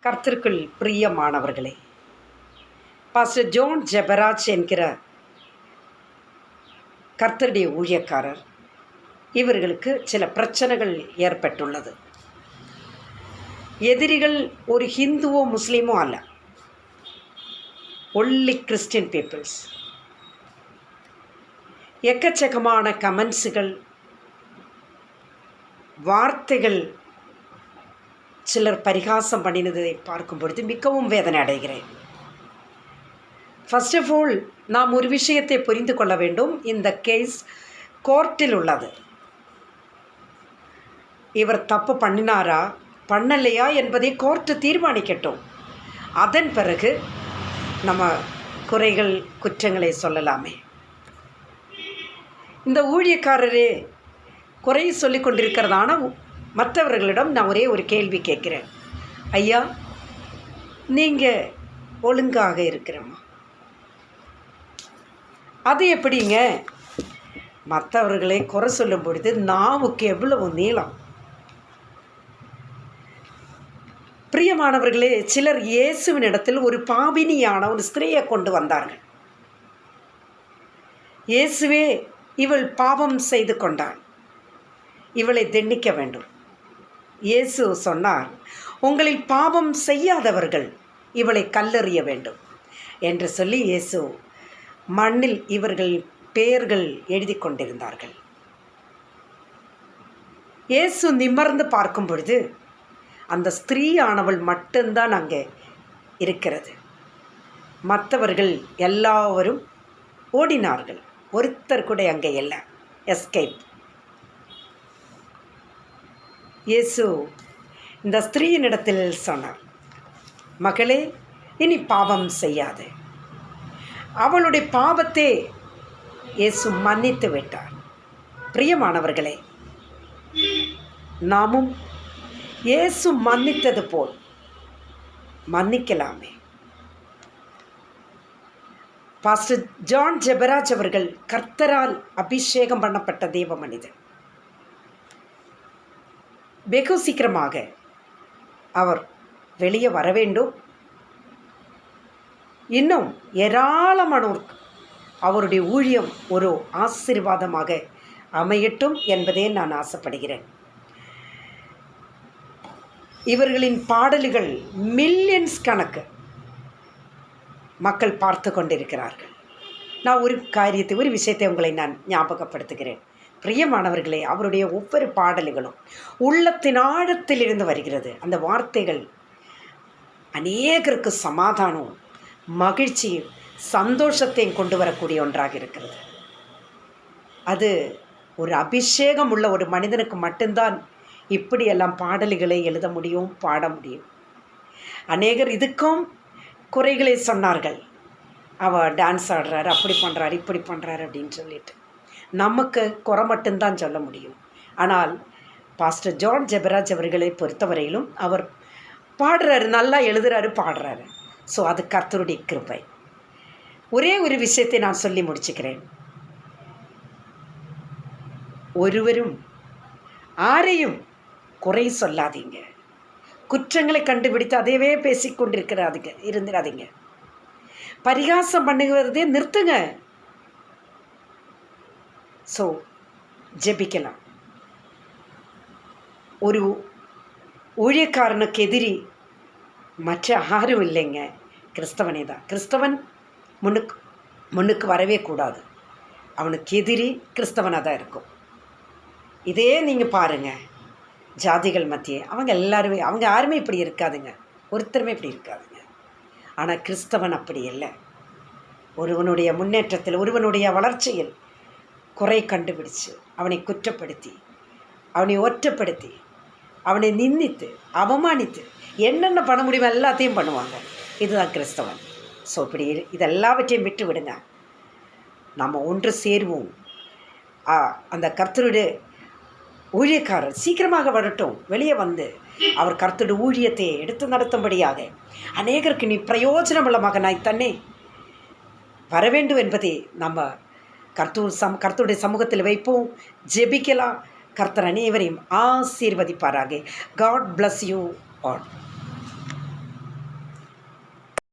கர்த்தருக்குள் பிரியமானவர்களே, pastor John Jebaraj என்கிற கர்த்தருடைய ஊழியக்காரர் இவர்களுக்கு சில பிரச்சனைகள் ஏற்பட்டுள்ளது. எதிரிகள் ஒரு ஹிந்துவோ முஸ்லீமோ அல்ல, ஒன்லி கிறிஸ்டியன் பீப்புள்ஸ். எக்கச்சக்கமான கமெண்ட்ஸுகள், வார்த்தைகள், சிலர் பரிகாசம் பண்ணினதை பார்க்கும் பொழுது மிகவும் வேதனை அடைகிறேன். ஃபர்ஸ்ட் ஆஃப் ஆல் நாம் ஒரு விஷயத்தை புரிந்து கொள்ள வேண்டும். இந்த கேஸ் கோர்ட்டில் உள்ளது. இவர் தப்பு பண்ணினாரா பண்ணலையா என்பதை கோர்ட்டு தீர்மானிக்கட்டும். அதன் பிறகு நம்ம குறைகள் குற்றங்களை சொல்லலாமே. இந்த ஊழியக்காரரே குறை சொல்லி கொண்டிருக்கிறதான மற்றவர்களிடம் நான் ஒரே ஒரு கேள்வி கேட்குறேன். ஐயா, நீங்கள் ஒழுங்காக இருக்கிறோமா? அது எப்படிங்க? மற்றவர்களை குறை சொல்லும் பொழுது நாவுக்கு எவ்வளவு நீளம்! பிரியமானவர்களே, சிலர் இயேசுவின் இடத்தில் ஒரு பாபினியான ஒரு ஸ்திரீயை கொண்டு வந்தார்கள். இயேசுவே, இவள் பாவம் செய்து கொண்டாள், இவளை தண்டிக்க வேண்டும். இயேசு சொன்னார், உங்களில் பாவம் செய்யாதவர்கள் இவளை கல்லெறிய வேண்டும் என்று சொல்லி இயேசு மண்ணில் இவர்கள் பெயர்கள் எழுதி கொண்டிருந்தார்கள். இயேசு நிமிர்ந்து பார்க்கும் பொழுது அந்த ஸ்திரீயானவள் மட்டும்தான் அங்கே இருக்கிறது. மற்றவர்கள் எல்லாரும் ஓடினார்கள். ஒருத்தர் கூட அங்கே இல்லை. எஸ்கேப். இயேசு இந்த ஸ்திரீயினிடத்தில் சொன்னார், மகளே, இனி பாவம் செய்யாது. அவளுடைய பாவத்தை இயேசு மன்னித்து விட்டார். பிரியமானவர்களே, நாமும் இயேசு மன்னித்தது போல் மன்னிக்கலாமே. பாஸ்டர் ஜான் ஜெபராஜ் அவர்கள் கர்த்தரால் அபிஷேகம் பண்ணப்பட்ட தேவ மனிதன். வெகு சீக்கிரமாக அவர் வெளியே வர வேண்டும். இன்னும் ஏராளமானோருக்கு அவருடைய ஊழியம் ஒரு ஆசீர்வாதமாக அமையட்டும் என்பதே நான் ஆசைப்படுகிறேன். இவர்களின் பாடல்கள் மில்லியன்ஸ் கணக்கு மக்கள் பார்த்து கொண்டிருக்கிறார்கள். நான் ஒரு விஷயத்தை உங்களை நான் ஞாபகப்படுத்துகிறேன். பிரியமானவர்களே, அவருடைய ஒவ்வொரு பாடல்களும் உள்ளத்தின் ஆழத்திலிருந்து வருகிறது. அந்த வார்த்தைகள் அநேகருக்கு சமாதானம், மகிழ்ச்சியும் சந்தோஷத்தையும் கொண்டு வரக்கூடிய ஒன்றாக இருக்கிறது. அது ஒரு அபிஷேகம் உள்ள ஒரு மனிதனுக்கு மட்டும்தான் இப்படியெல்லாம் பாடல்களை எழுத முடியும், பாட முடியும். அநேகர் இதுக்கும் குறைகளை சொன்னார்கள். அவள் டான்ஸ் ஆடுறாரு, அப்படி பண்ணுறாரு, இப்படி பண்ணுறாரு அப்படின்னு சொல்லிட்டு. நமக்கு குறை மட்டும்தான் சொல்ல முடியும். ஆனால் பாஸ்டர் ஜான் ஜெபராஜ் அவர்களை பொறுத்தவரையிலும் அவர் பாடுறாரு, நல்லா எழுதுறாரு, பாடுறாரு. ஸோ அது கர்த்தருடைய கிருபை. ஒரே ஒரு விஷயத்தை நான் சொல்லி முடிச்சுக்கிறேன். ஒருவரும் யாரையும் குறை சொல்லாதீங்க. குற்றங்களை கண்டுபிடித்து அதையவே இருந்துடாதீங்க. பரிகாசம் பண்ணுகிறதே நிறுத்துங்க. ஸோ ஜெபிக்கலாம். ஒரு ஊழியக்காரனுக்கு எதிரி மற்ற யாரும் இல்லைங்க, கிறிஸ்தவனே தான். கிறிஸ்தவன் முன்னுக்கு வரவே கூடாது. அவனுக்கு எதிரி கிறிஸ்தவனாக தான் இருக்கும். இதே நீங்கள் பாருங்கள், ஜாதிகள் மத்தியே அவங்க யாருமே இப்படி இருக்காதுங்க. ஒருத்தருமே இப்படி இருக்காதுங்க. ஆனால் கிறிஸ்தவன் அப்படி இல்லை. ஒருவனுடைய முன்னேற்றத்தில், ஒருவனுடைய வளர்ச்சியில் குறை கண்டுபிடிச்சு அவனை குற்றப்படுத்தி, அவனை ஒற்றப்படுத்தி, அவனை நிந்தித்து, அவமானித்து என்னென்ன பண்ண முடியுமோ எல்லாத்தையும் பண்ணுவாங்க. இதுதான் கிறிஸ்தவன். ஸோ இப்படி இதெல்லாவற்றையும் விட்டு விடுங்க. நம்ம ஒன்று சேருவோம். அந்த கர்த்தருடைய ஊழியக்காரர் சீக்கிரமாக வரட்டும், வெளியே வந்து அவர் கர்த்தருடைய ஊழியத்தை எடுத்து நடத்தும்படியாக அநேகருக்கு நீ பிரயோஜனம் உள்ள மகனாய் தன்னே வர வேண்டும் என்பதை நம்ம கர்த்தருடைய சமூகத்தில் வைப்போம், ஜெபிக்கலாம். கர்த்தர் அனைவரையும் ஆசீர்வதிப்பாராக. God bless you all.